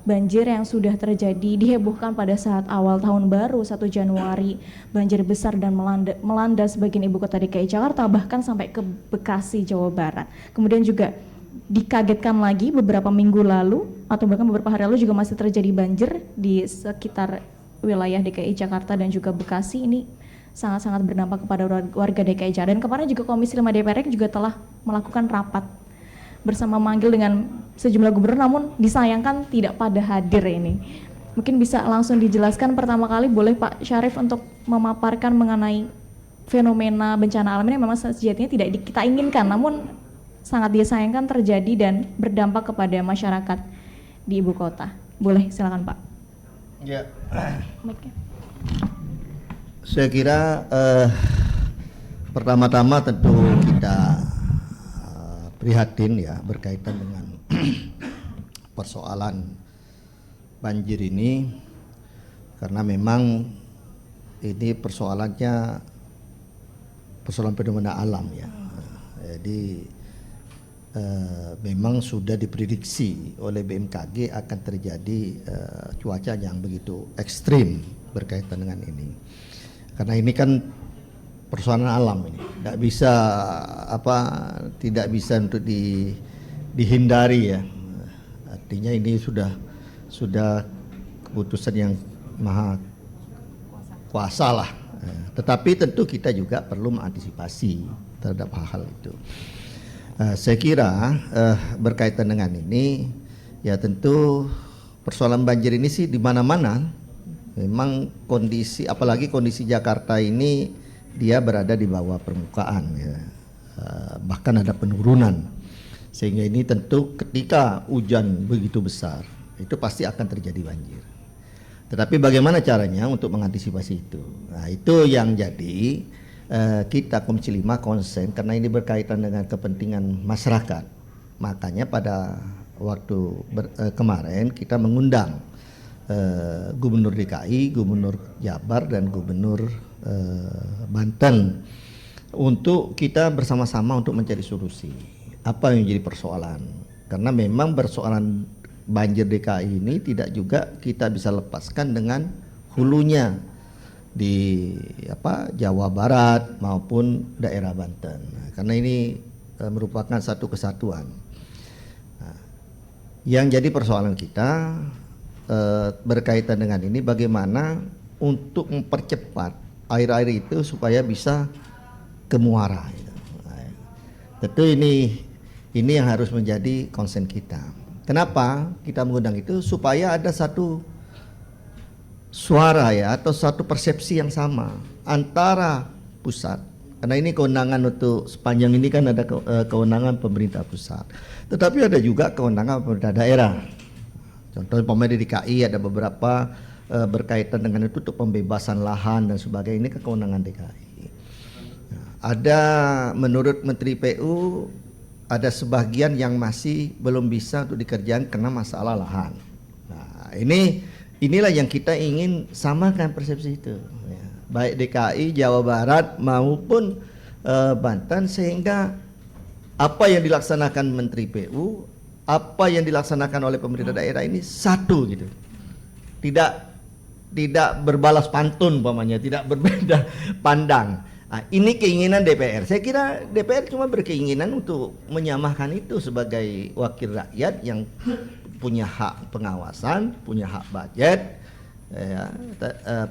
banjir yang sudah terjadi dihebohkan pada saat awal tahun baru 1 Januari, banjir besar dan melanda sebagian ibu kota DKI Jakarta bahkan sampai ke Bekasi, Jawa Barat. Kemudian juga dikagetkan lagi beberapa minggu lalu atau bahkan beberapa hari lalu juga masih terjadi banjir di sekitar wilayah DKI Jakarta dan juga Bekasi. Ini sangat-sangat berdampak kepada warga DKI Jakarta. Dan kemarin juga Komisi 5 DPR juga telah melakukan rapat bersama manggil dengan sejumlah gubernur, namun disayangkan tidak pada hadir ini. Mungkin bisa langsung dijelaskan pertama kali, boleh Pak Syarif untuk memaparkan mengenai fenomena bencana alam ini memang sejatinya tidak kita inginkan, namun sangat disayangkan terjadi dan berdampak kepada masyarakat di ibu kota. Boleh, silakan Pak. Ya. Saya kira pertama-tama tentu kita prihatin ya berkaitan dengan persoalan banjir ini, karena memang ini persoalannya persoalan fenomena alam ya. Jadi memang sudah diprediksi oleh BMKG akan terjadi cuaca yang begitu ekstrim berkaitan dengan ini. Karena ini kan persoalan alam, ini tidak bisa untuk dihindari ya. Artinya ini sudah keputusan yang maha kuasa lah. Tetapi tentu kita juga perlu mengantisipasi terhadap hal-hal itu. Saya kira berkaitan dengan ini ya, tentu persoalan banjir ini sih di mana-mana. Memang kondisi, apalagi kondisi Jakarta ini dia berada di bawah permukaan ya. Bahkan ada penurunan, sehingga ini tentu ketika hujan begitu besar itu pasti akan terjadi banjir. Tetapi bagaimana caranya untuk mengantisipasi itu? Nah, itu yang jadi kita Komisi 5 konsen, karena ini berkaitan dengan kepentingan masyarakat. Makanya pada waktu kemarin kita mengundang Gubernur DKI, Gubernur Jabar dan Gubernur Banten untuk kita bersama-sama untuk mencari solusi apa yang jadi persoalan. Karena memang persoalan banjir DKI ini tidak juga kita bisa lepaskan dengan hulunya di Jawa Barat maupun daerah Banten. Karena ini merupakan satu kesatuan. Nah, yang jadi persoalan kita berkaitan dengan ini bagaimana untuk mempercepat air-air itu supaya bisa ke muara. Nah, tentu ini yang harus menjadi konsen kita. Kenapa kita mengundang itu? Supaya ada satu suara ya, atau satu persepsi yang sama antara pusat. Karena ini kewenangan untuk sepanjang ini kan ada kewenangan pemerintah pusat. Tetapi ada juga kewenangan pemerintah daerah. Contohnya pemerintah DKI ada beberapa berkaitan dengan itu untuk pembebasan lahan dan sebagainya, ini kewenangan DKI. Nah, ada menurut Menteri PU ada sebagian yang masih belum bisa untuk dikerjakan karena masalah lahan. Nah, inilah yang kita ingin samakan persepsi itu, ya. Baik DKI, Jawa Barat maupun Banten, sehingga apa yang dilaksanakan Menteri PU, apa yang dilaksanakan oleh pemerintah daerah ini satu gitu, tidak berbalas pantun umpamanya, tidak berbeda pandang. Nah, ini keinginan DPR. Saya kira DPR cuma berkeinginan untuk menyamakan itu sebagai wakil rakyat yang punya hak pengawasan, punya hak budget, ya,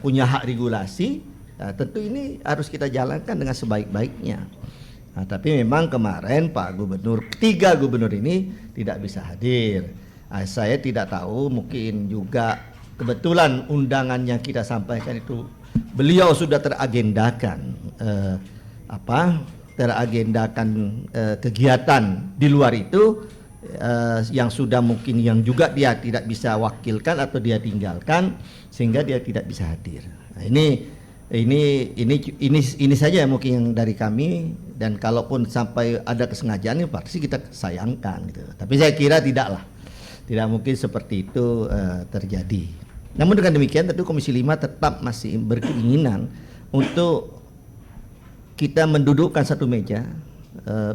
punya hak regulasi. Nah, tentu ini harus kita jalankan dengan sebaik-baiknya. Nah, tapi memang kemarin Pak Gubernur, 3 gubernur ini tidak bisa hadir. Nah, saya tidak tahu, mungkin juga kebetulan undangan yang kita sampaikan itu beliau sudah teragendakan kegiatan di luar itu yang sudah mungkin yang juga dia tidak bisa wakilkan atau dia tinggalkan sehingga dia tidak bisa hadir. Nah, ini saja mungkin yang dari kami, dan kalaupun sampai ada kesengajaan pasti kita sayangkan gitu. Tapi saya kira tidak mungkin seperti itu terjadi. Namun dengan demikian tentu Komisi 5 tetap masih berkeinginan untuk kita mendudukkan satu meja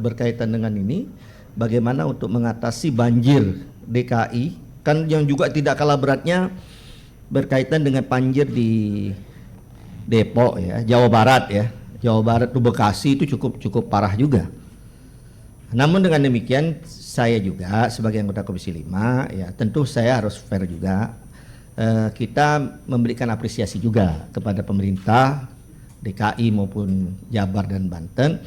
berkaitan dengan ini, bagaimana untuk mengatasi banjir DKI Kan yang juga tidak kalah beratnya berkaitan dengan banjir di Depok ya, Jawa Barat ya. Jawa Barat itu Bekasi itu cukup parah juga. Namun dengan demikian saya juga sebagai anggota Komisi 5 ya tentu saya harus fair juga. Kita memberikan apresiasi juga kepada pemerintah DKI maupun Jabar dan Banten,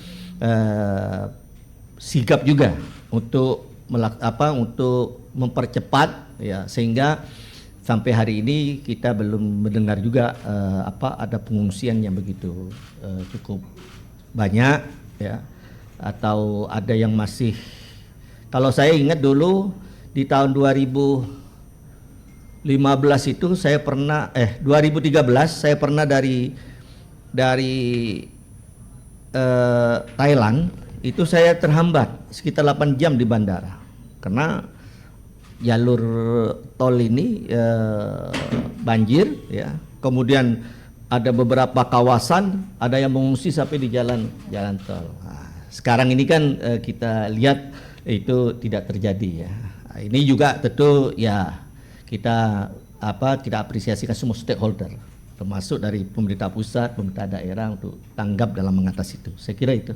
sigap juga untuk untuk mempercepat ya, sehingga sampai hari ini kita belum mendengar juga ada pengungsian yang begitu cukup banyak ya, atau ada yang masih, kalau saya ingat dulu di tahun 2015 itu saya pernah 2013 saya pernah dari Thailand itu saya terhambat sekitar 8 jam di bandara karena jalur tol ini banjir ya. Kemudian ada beberapa kawasan ada yang mengungsi sampai di jalan tol. Nah, sekarang ini kan kita lihat itu tidak terjadi ya. Nah, ini juga tentu ya kita apresiasikan semua stakeholder, termasuk dari pemerintah pusat, pemerintah daerah untuk tanggap dalam mengatasi itu. Saya kira itu.